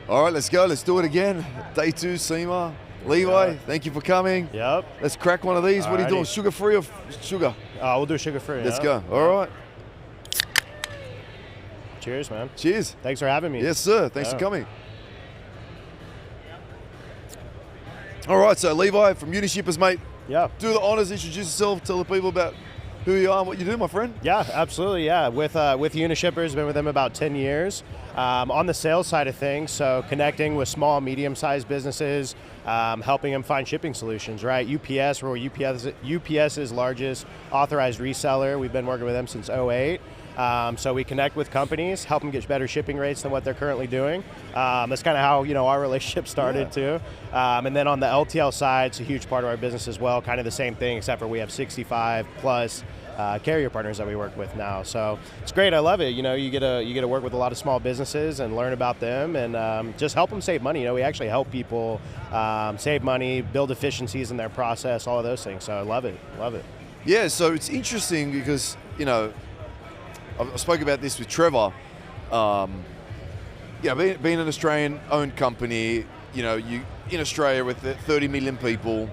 All right, let's go. Let's do it again. Day 2, SEMA. Levi, thank you for coming. Yep. Let's crack one of these. What are you doing? Sugar-free or sugar? We'll do sugar-free. Let's go. All right. Cheers, man. Cheers. Thanks for having me. Yes, sir. Thanks for coming. All right, so Levi from Unishippers, mate. Yeah. Do the honors, introduce yourself, tell the people about who you are and what you do, my friend. Yeah, absolutely, yeah. With Unishippers, been with them about 10 years. On the sales side of things, so connecting with small, medium-sized businesses, helping them find shipping solutions, right? UPS, we're UPS's largest authorized reseller. We've been working with them since '08. So we connect with companies, help them get better shipping rates than what they're currently doing. That's kind of how our relationship started too. And then on the LTL side, it's a huge part of our business as well. Kind of the same thing, except for we have 65 plus carrier partners that we work with now. So it's great. I love it. You get to work with a lot of small businesses and learn about them and just help them save money. We actually help people save money, build efficiencies in their process, all of those things. So I love it. Love it. Yeah. So it's interesting because I spoke about this with Trevor. Being an Australian-owned company, you in Australia with 30 million people,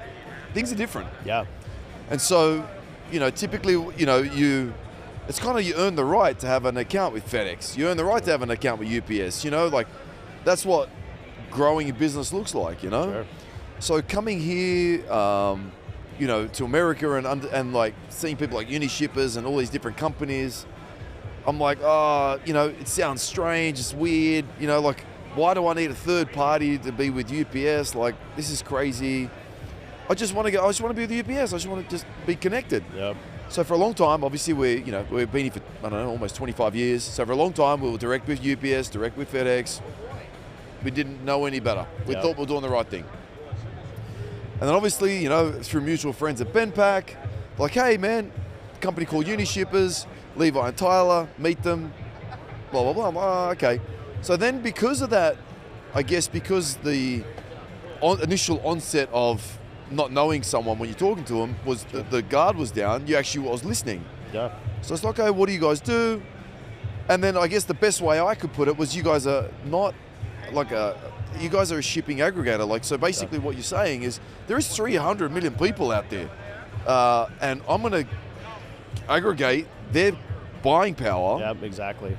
things are different. Yeah. And so, typically, it's kind of you earn the right to have an account with FedEx. You earn the right to have an account with UPS. That's what growing a business looks like. Sure. So coming here, to America and like seeing people like Unishippers and all these different companies. I'm like, it sounds strange, it's weird, why do I need a third party to be with UPS? Like, this is crazy. I just want to be with UPS, I just want to just be connected. Yep. So for a long time, obviously we've been here for, almost 25 years. So for a long time, we were direct with UPS, direct with FedEx. We didn't know any better. We thought we were doing the right thing. And then obviously, through mutual friends at BenPack, like, hey man, company called Unishippers, Levi and Tyler, meet them, blah, blah, blah. Okay. So then because of that, I guess because the initial onset of not knowing someone when you're talking to them was the guard was down, you actually was listening. Yeah. So it's like, okay, what do you guys do? And then I guess the best way I could put it was you guys are not like you guys are a shipping aggregator. Like, so basically what you're saying is there is 300 million people out there. And I'm going to aggregate their buying power. Yep, exactly.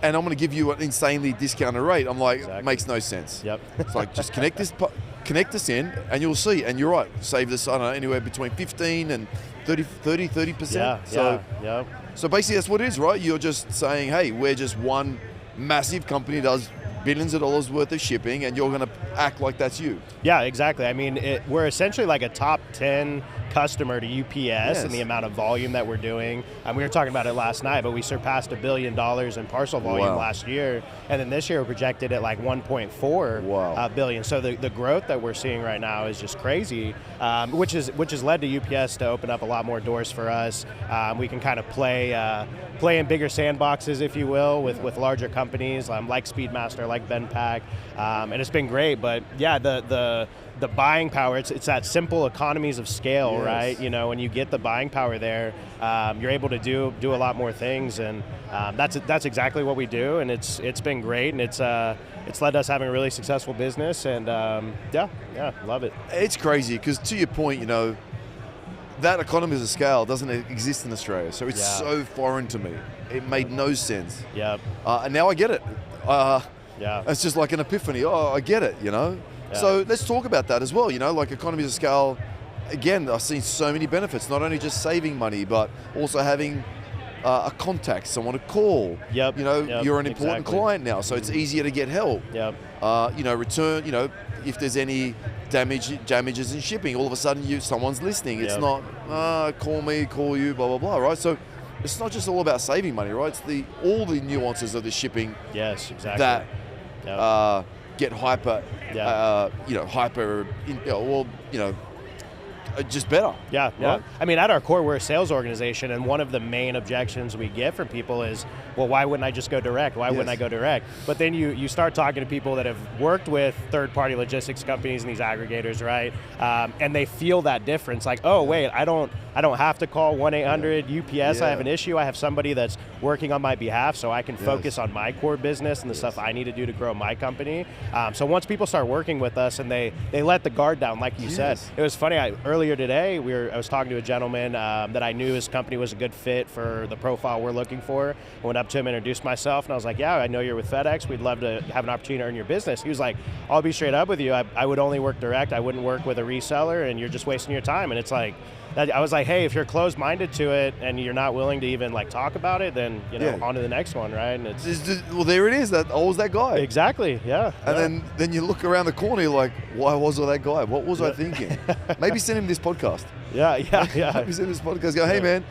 And I'm going to give you an insanely discounted rate. I'm like, makes no sense. Yep. It's like, just connect us in and you'll see. And you're right, save this, I don't know, anywhere between 15 and 30%. Yeah. So basically that's what it is, right? You're just saying, hey, we're just one massive company does billions of dollars worth of shipping and you're going to act like that's you. Yeah, exactly. I mean, we're essentially like a top 10 customer to UPS and the amount of volume that we're doing. We were talking about it last night, but we surpassed $1 billion in parcel volume last year. And then this year we're projected at like 1.4 billion. So the growth that we're seeing right now is just crazy, which has led to UPS to open up a lot more doors for us. We can kind of play in bigger sandboxes, if you will, with larger companies like Speedmaster, like BenPack, and it's been great. But yeah, the buying power, it's that simple economies of scale, right? When you get the buying power there, you're able to do a lot more things, and that's exactly what we do, and it's been great, and it's led to us having a really successful business, and love it. It's crazy because to your point, that economies of scale doesn't exist in Australia, so it's so foreign to me. It made no sense. Yep. And now I get it. It's just like an epiphany. Oh, I get it. Yeah. So let's talk about that as well. Like economies of scale. Again, I've seen so many benefits. Not only just saving money, but also having a contact, someone to call. Yep. You're an important client now, so it's easier to get help. Yep. Return. If there's any damages in shipping, all of a sudden someone's listening. It's not call me, call you, blah blah blah. Right. So it's not just all about saving money, right? It's all the nuances of the shipping. Yes, exactly. That get hyper. Just better. Yeah. Right? I mean, at our core, we're a sales organization, and one of the main objections we get from people is, well, why wouldn't I just go direct? Why wouldn't I go direct? But then you start talking to people that have worked with third-party logistics companies and these aggregators, right? And they feel that difference, like, oh, wait, I don't I don't have to call 1-800 UPS. Yeah. I have an issue. I have somebody that's working on my behalf, so I can focus on my core business and the stuff I need to do to grow my company. So once people start working with us and they let the guard down, like you said. It was funny, earlier today, I was talking to a gentleman that I knew his company was a good fit for the profile we're looking for. I went up to him, introduced myself, and I was like, yeah, I know you're with FedEx. We'd love to have an opportunity to earn your business. He was like, I'll be straight up with you. I would only work direct. I wouldn't work with a reseller, and you're just wasting your time. And it's like, I was like, hey, if you're closed-minded to it and you're not willing to even like talk about it, then on to the next one, right? And well, there it is. I was that guy. Exactly. Yeah. And then you look around the corner, you're like, why was I that guy? What was I thinking? Maybe send him this podcast. Yeah. Maybe send him this podcast. Go, hey man,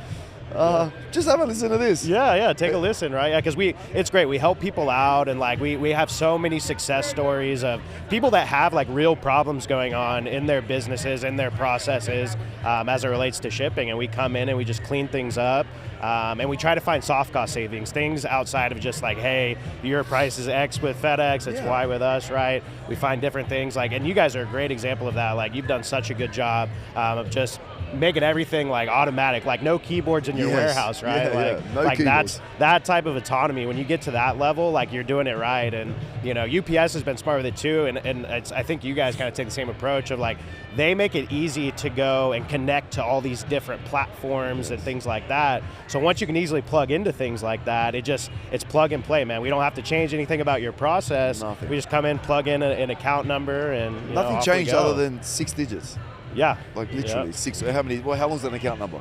just have a listen to this. Yeah, take a listen, right? Yeah, because it's great. We help people out, and like we have so many success stories of people that have like real problems going on in their businesses, in their processes, as it relates to shipping. And we come in and we just clean things up, and we try to find soft cost savings, things outside of just like, hey, your price is X with FedEx, it's Y with us, right? We find different things and you guys are a great example of that. Like you've done such a good job of just making everything like automatic, like no keyboards in your warehouse, right? No keyboards. that type of autonomy. When you get to that level, like you're doing it right. And UPS has been smart with it too. And I think you guys kind of take the same approach of like they make it easy to go and connect to all these different platforms and things like that. So once you can easily plug into things like that, it's plug and play, man. We don't have to change anything about your process. Nothing. We just come in, plug in an account number, and nothing changed other than 6 digits. Yeah. Like literally 6. How long's an account number?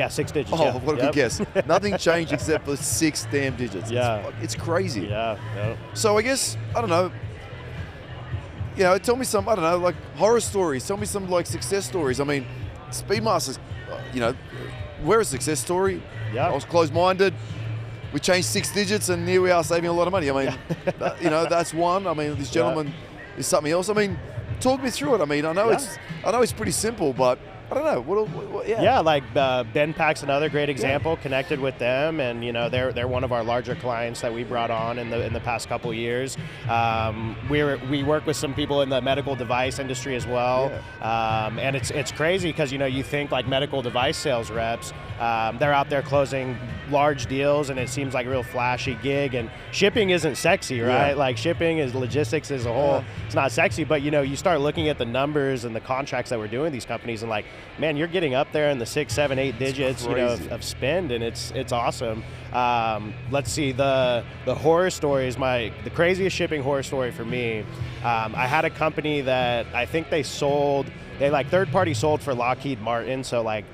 6 digits. Oh, what a good guess. Nothing changed except for 6 damn digits. Yeah. It's crazy. Yeah. So I guess, I don't know, tell me some, like horror stories. Tell me some like success stories. I mean, Speedmasters, we're a success story. Yeah. I was closed-minded. We changed 6 digits and here we are saving a lot of money. I mean, that's one. I mean, this gentleman is something else. I mean, talk me through it. I mean, I know it's pretty simple, but I don't know. What like Ben Pack's another great example. Connected with them, and they're one of our larger clients that we brought on in the past couple of years. We work with some people in the medical device industry as well, and it's crazy because you think like medical device sales reps, they're out there closing large deals, and it seems like a real flashy gig. And shipping isn't sexy, right? Like shipping is logistics as a whole. It's not sexy, but you start looking at the numbers and the contracts that we're doing with these companies, and like, man, you're getting up there in the 6, 7, 8 digits, of spend, and it's awesome. Let's see, the horror stories. The craziest shipping horror story for me. I had a company that I think they third-party sold for Lockheed Martin, so like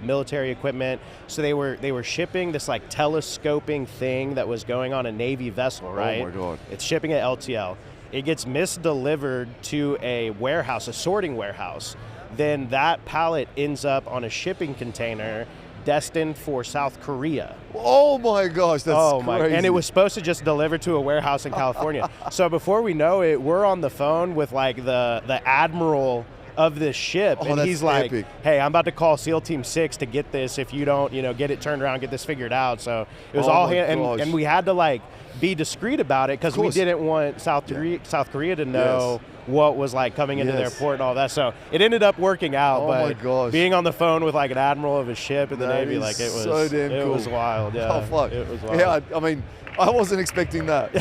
military equipment. So they were shipping this like telescoping thing that was going on a Navy vessel, right? Oh my God! It's shipping at LTL. It gets misdelivered to a warehouse, a sorting warehouse. Then that pallet ends up on a shipping container destined for South Korea. Oh my gosh, that's crazy. And it was supposed to just deliver to a warehouse in California. So before we know it, we're on the phone with like the admiral of this ship, and he's like, epic. Hey, I'm about to call SEAL Team 6 to get this if you don't, get it turned around, get this figured out. So it was and we had to like be discreet about it because we didn't want South Korea to know what was like coming into their port and all that. So it ended up working out. Oh but my gosh. Being on the phone with like an admiral of a ship in the Navy, like it was so damn cool. It was wild. Yeah. Oh fuck. It was wild. Yeah, I mean, I wasn't expecting that.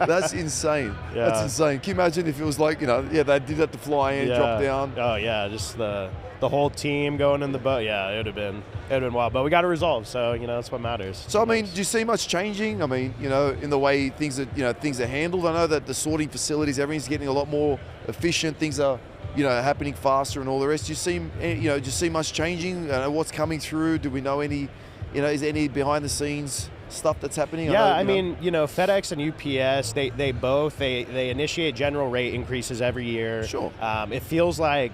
That's insane. Yeah. That's insane. Can you imagine if it was like, they did have to fly in, drop down? Oh yeah, just the whole team going in the boat. Yeah, it would have been wild. But we got it resolved, so that's what matters. So I mean, do you see much changing? I mean, in the way things are handled. I know that the sorting facilities, everything's getting a lot more efficient. Things are, happening faster and all the rest. Do you see much changing? What's coming through? Do we know any? Is there any behind the scenes stuff that's happening? Yeah, I mean, FedEx and UPS, they initiate general rate increases every year. Sure. It feels like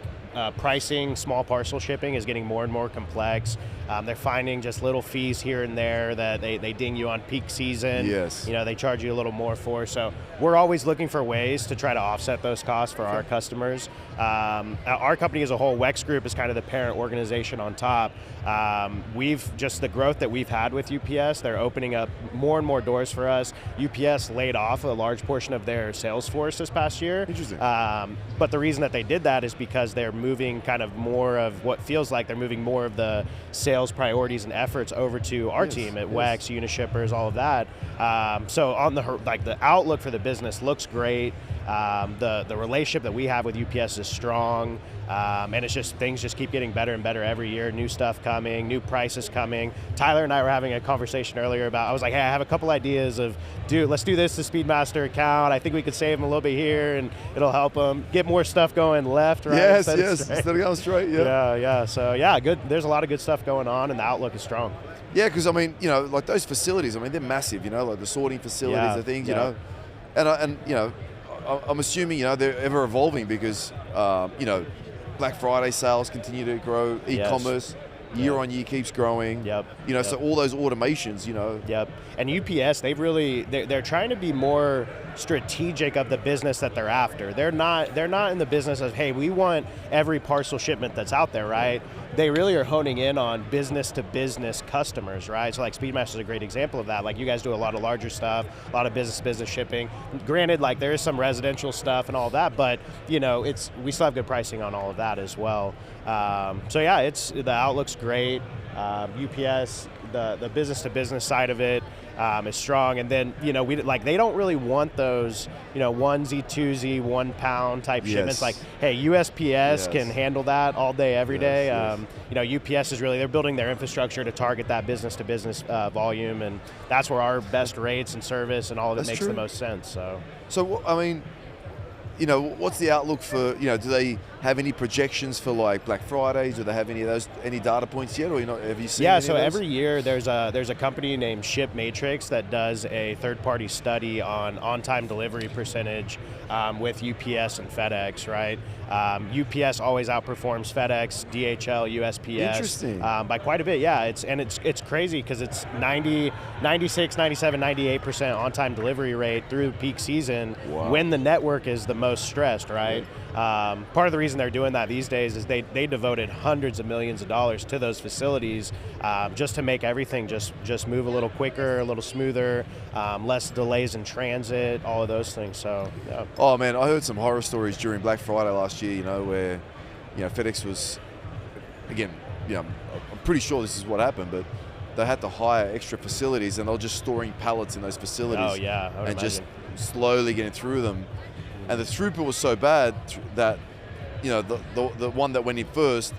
pricing small parcel shipping is getting more and more complex. They're finding just little fees here and there that they ding you on peak season. Yes. They charge you a little more for. So we're always looking for ways to try to offset those costs for our customers. Our company as a whole, WEX Group, is kind of the parent organization on top. The growth that we've had with UPS, they're opening up more and more doors for us. UPS laid off a large portion of their sales force this past year. Interesting. But the reason that they did that is because they're moving kind of more of what feels like they're moving more of the sales priorities and efforts over to our team at WEX, Unishippers, all of that. So on the outlook for the business looks great. The relationship that we have with UPS is strong, and it's just things just keep getting better and better every year. New stuff coming, new prices coming. Tyler and I were having a conversation earlier about, I was like, hey, I have a couple ideas of, let's do this to Speedmaster account. I think we could save them a little bit here, and it'll help them get more stuff going left, right? Yes, instead of going straight. Yeah. So yeah, good. There's a lot of good stuff going on, and the outlook is strong. Yeah, because I mean, like those facilities, I mean, they're massive. Like the sorting facilities, the things, and I'm assuming they're ever evolving because Black Friday sales continue to grow, e-commerce year on year keeps growing. So all those automations, Yep. And UPS, they're trying to be more strategic of the business that they're after. They're not in the business of, hey, we want every parcel shipment that's out there, right? They really are honing in on business to business customers, right? So like Speedmaster is a great example of that. Like you guys do a lot of larger stuff, a lot of business to business shipping. Granted, like there is some residential stuff and all that, but we still have good pricing on all of that as well. So yeah, the outlook's great. UPS, the business to business side of it is strong, and then they don't really want those onesie, twosie, 1 pound type shipments. Like, hey, USPS can handle that all day, every day. UPS is really, they're building their infrastructure to target that business to business volume, and that's where our best rates and service and all of it makes the most sense. So I mean, what's the outlook for, do they have any projections for like Black Fridays? Do they have any data points yet, or have you seen? Yeah, so every year there's a company named Ship Matrix that does a third-party study on time delivery percentage with UPS and FedEx, right? UPS always outperforms FedEx, DHL, USPS by quite a bit. Yeah, it's crazy because it's 90, 96, 97, 98% on-time delivery rate through peak season when the network is the most stressed, right? Part of the reason they're doing that these days is they devoted hundreds of millions of dollars to those facilities just to make everything just move a little quicker, a little smoother, less delays in transit, all of those things. So yeah. Oh man, I heard some horror stories during Black Friday last year, where FedEx was, again, I'm pretty sure this is what happened, but they had to hire extra facilities and they were just storing pallets in those facilities. Oh yeah, I would imagine. Just slowly getting through them. And the throughput was so bad that, the one that went in first,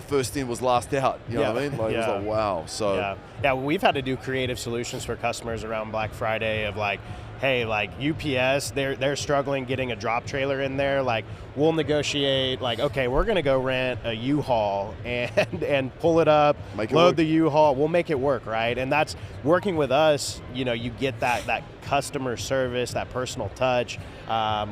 first in was last out. You know what I mean? Like, it was like, wow. So yeah, we've had to do creative solutions for customers around Black Friday of like, hey, like UPS, they're struggling getting a drop trailer in there. Like, we'll negotiate, like, okay, we're gonna go rent a U-Haul and pull it up, load the U-Haul, we'll make it work, right? And that's working with us, you get that customer service, that personal touch,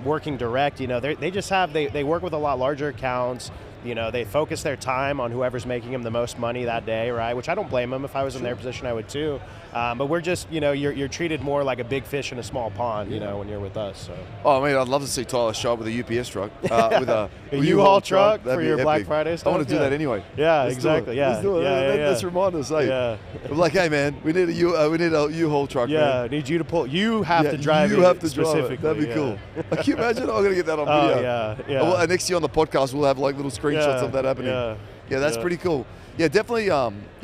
working direct, they work with a lot larger accounts. They focus their time on whoever's making them the most money that day, right? Which I don't blame them. If I was in their position, I would too. But we're just, you're treated more like a big fish in a small pond, when you're with us. So. Oh, man, I'd love to see Tyler show up with a UPS truck, with a U-Haul truck for your Black Friday stuff. I want to do that anyway. Yeah, exactly. Yeah, let's do it. Let's remind us. Hey, I'm like, hey, man, we need a U-Haul truck. Yeah, man. I need you to pull. You have to drive it. You have to specifically. Drive it. That'd be cool. Can you imagine? I'm gonna get that on video. Yeah. Well, next year on the podcast, we'll have like little screenshots of that happening. Yeah, that's pretty cool. Yeah, definitely.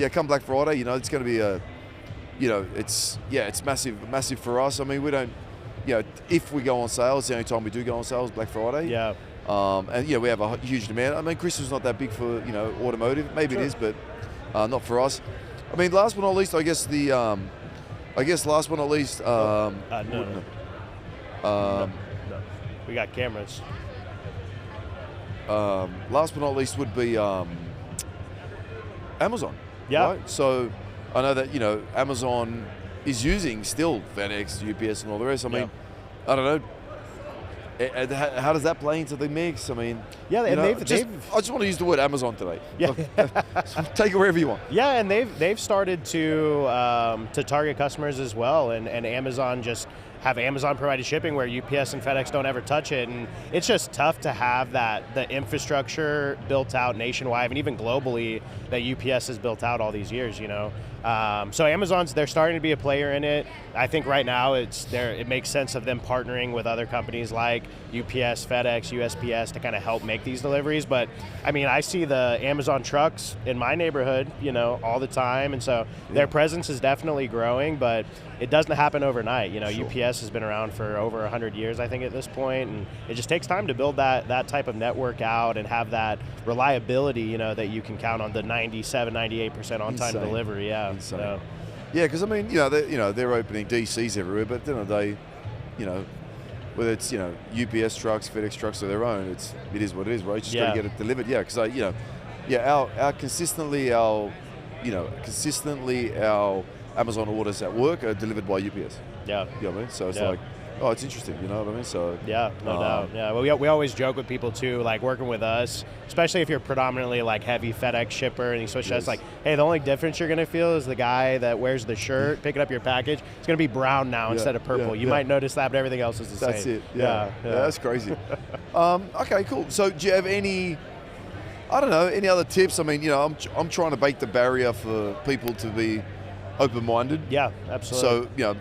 Come Black Friday, it's going to be a, it's massive for us. I mean, we don't, if we go on sale, it's the only time we do go on sale is Black Friday. Yeah. And we have a huge demand. I mean, Christmas is not that big for automotive. Maybe it is, but not for us. I mean, last but not least, I guess last but not least. No. We got cameras. Last but not least would be Amazon. Yeah. Right? So I know that Amazon is using still FedEx, UPS, and all the rest. I mean, I don't know. How does that play into the mix? I mean, I just want to use the word Amazon today. Yeah. Take it wherever you want. Yeah, and they've started to target customers as well, and Amazon just have Amazon provided shipping where UPS and FedEx don't ever touch it, and it's just tough to have the infrastructure built out nationwide and even globally that UPS has built out all these years, So they're starting to be a player in it. I think right now it makes sense of them partnering with other companies like UPS, FedEx, USPS to kind of help make these deliveries. But I mean, I see the Amazon trucks in my neighborhood, all the time, and so their presence is definitely growing, but it doesn't happen overnight. Sure. UPS has been around for over 100 years, I think, at this point, and it just takes time to build that type of network out and have that reliability, that you can count on, the 97, 98% on-time delivery. Yeah. Insane. So. Yeah, because I mean, they're opening DCs everywhere, but at the end of the day, whether it's UPS trucks, FedEx trucks or their own, it is what it is, right? You just got to get it delivered. Yeah, because our consistently our Amazon orders at work are delivered by UPS. Yeah. You know what I mean? So it's like, oh, it's interesting, you know what I mean? So yeah, no doubt. Yeah, well, we always joke with people too, like working with us, especially if you're predominantly like heavy FedEx shipper and you switch to us, like, hey, the only difference you're gonna feel is the guy that wears the shirt picking up your package, it's gonna be brown now instead of purple. You might notice that, but everything else is the same. That's it. Yeah, that's crazy. Okay, cool. So do you have any other tips? I mean, I'm trying to break the barrier for people to be open-minded. Yeah, absolutely. So,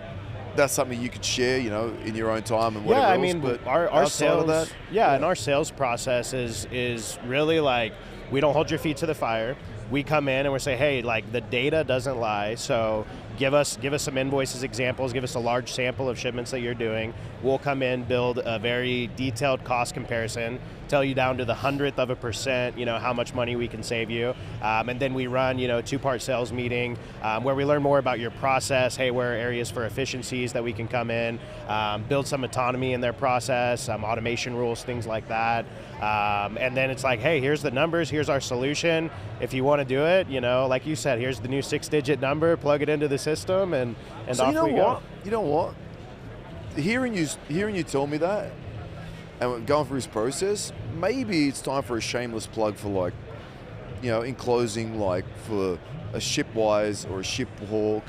that's something you could share, in your own time and whatever else. I mean, but our sales, that, and our sales process is really like, we don't hold your feet to the fire. We come in and we say, hey, like, the data doesn't lie, so give us some invoices, examples, give us a large sample of shipments that you're doing. We'll come in, build a very detailed cost comparison, tell you down to the 100%, how much money we can save you. And then we run, a 2-part sales meeting where we learn more about your process, hey, where are areas for efficiencies that we can come in, build some autonomy in their process, automation rules, things like that. And then it's like, hey, here's the numbers, here's our solution. If you want to do it, like you said, here's the new 6-digit number, plug it into the system, and so off we go. You know what? Hearing you tell me that, and going through this process, maybe it's time for a shameless plug for, like, in closing, like for a Shipwise or a Shiphawk.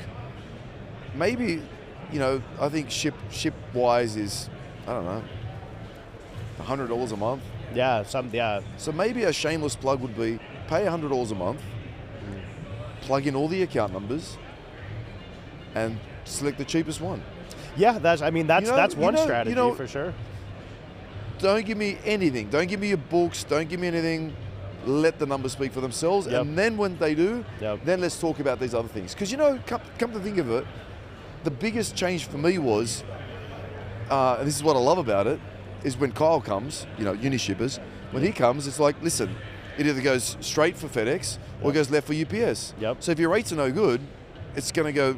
Maybe, I think Shipwise is, I don't know, $100 a month. Yeah, So maybe a shameless plug would be pay $100 a month, plug in all the account numbers, and select the cheapest one. Yeah, that's one strategy for sure. Don't give me anything. Don't give me your books. Don't give me anything. Let the numbers speak for themselves. Yep. And then when they do, then let's talk about these other things. Because, come to think of it, the biggest change for me was, and this is what I love about it, is when Kyle comes, Unishippers, when he comes, it's like, listen, it either goes straight for FedEx or it goes left for UPS. Yep. So if your rates are no good, it's going to go,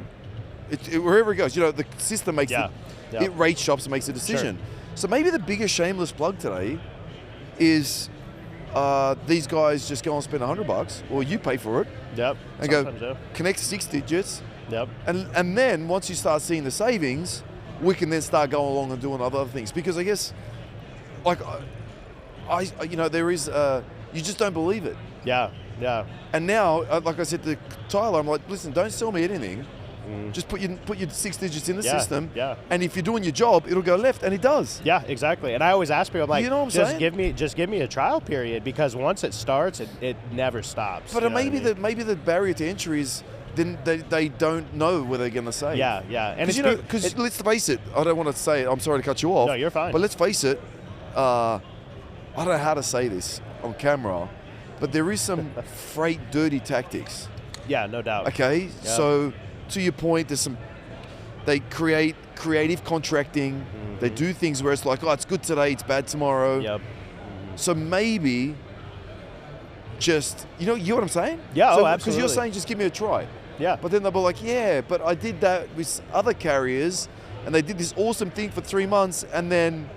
wherever it goes. The system makes it rate shops and makes a decision. Sure. So maybe the biggest shameless plug today is these guys just go and spend $100, or you pay for it. Yep. And go connect 6 digits. Yep. And then once you start seeing the savings, we can then start going along and doing other things. Because I guess, like, there is, you just don't believe it. Yeah. And now, like I said to Tyler, I'm like, listen, don't sell me anything. Just put your 6 digits in the system, and if you're doing your job, it'll go left, and it does. Yeah, exactly. And I always ask people, I'm like, you know what I'm saying? Just give me a trial period, because once it starts, it never stops. But maybe the barrier to entry is then they don't know what they're going to say. Yeah. And because let's face it, I don't want to say it, I'm sorry to cut you off. No, you're fine. But let's face it, I don't know how to say this on camera, but there is some freight dirty tactics. Yeah, no doubt. Okay, so to your point, they create creative contracting. Mm-hmm. They do things where it's like, oh, it's good today, it's bad tomorrow. Yep. So maybe just, you know what I'm saying? Yeah, so, absolutely. Because you're saying just give me a try. Yeah. But then they'll be like, yeah, but I did that with other carriers, and they did this awesome thing for 3 months, and then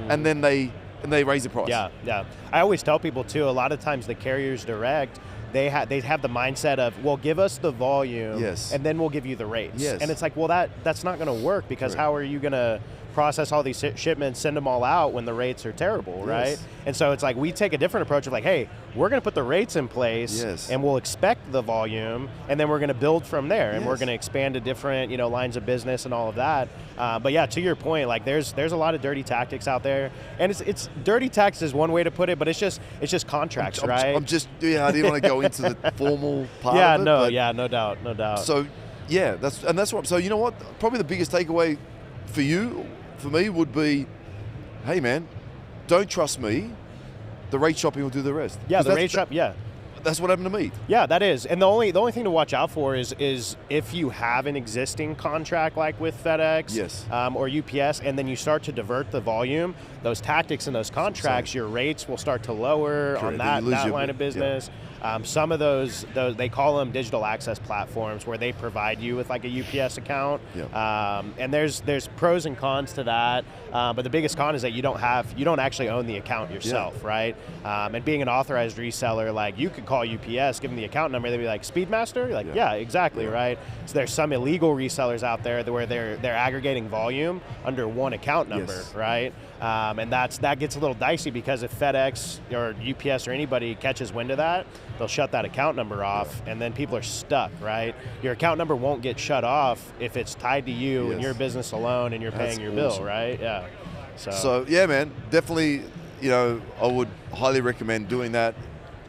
they raise the price. Yeah. I always tell people too, a lot of times the carriers direct, they have the mindset of, well, give us the volume, and then we'll give you the rates. Yes. And it's like, well, that's not going to work, because how are you going to process all these shipments, send them all out when the rates are terrible, right? And so it's like we take a different approach of like, hey, we're going to put the rates in place, and we'll expect the volume, and then we're going to build from there, and we're going to expand to different, lines of business and all of that. But yeah, to your point, like there's a lot of dirty tactics out there, and it's dirty tactics is one way to put it, but it's just contracts, right? I didn't want to go into the formal part of it. No doubt. So that's what. So you know what? Probably the biggest takeaway for me would be, hey man, don't trust me. The rate shopping will do the rest. Yeah, the rate shop. Yeah. That's what happened to me. Yeah, that is. And the only thing to watch out for is if you have an existing contract like with FedEx or UPS, and then you start to divert the volume, those tactics and those contracts, your rates will start to lower on that line of business. Some of those, they call them digital access platforms, where they provide you with like a UPS account. And there's pros and cons to that. But the biggest con is that you don't actually own the account yourself, right? And being an authorized reseller, like you could call UPS, give them the account number, they'd be like, Speedmaster? You're like, yeah, exactly, right? So there's some illegal resellers out there where they're aggregating volume under one account number, right? And that gets a little dicey, because if FedEx or UPS or anybody catches wind of that, they'll shut that account number off, and then people are stuck, right? Your account number won't get shut off if it's tied to you and your business alone, and you're paying your bill, right? Yeah. So yeah, man, definitely, I would highly recommend doing that.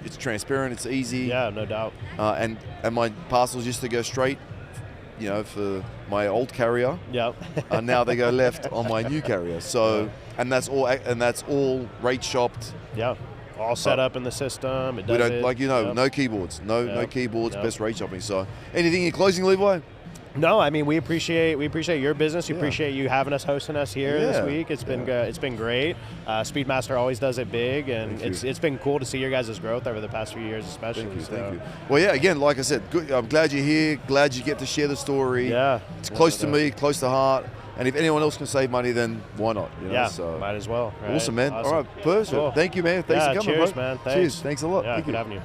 It's transparent, it's easy. Yeah, no doubt. And my parcels used to go straight, for my old carrier. Yep. And now they go left on my new carrier. So, and that's all rate shopped. Yeah. All set up in the system. We don't no keyboards, no keyboards. Best rate shopping. So, anything in closing, Levi? No, I mean we appreciate your business. We appreciate you hosting us here this week. It's been great. Speedmaster always does it big, and it's been cool to see your guys' growth over the past few years, especially. Thank you. Well, yeah, again, like I said, good. I'm glad you're here. Glad you get to share the story. Yeah, it's close to me, close to heart. And if anyone else can save money, then why not? So might as well. Right? Awesome, man. All right, perfect. Cool. Thank you, man. Thanks for coming, cheers, bro. Man. Thanks. Cheers. Thanks a lot. Yeah, Thank good you. having you.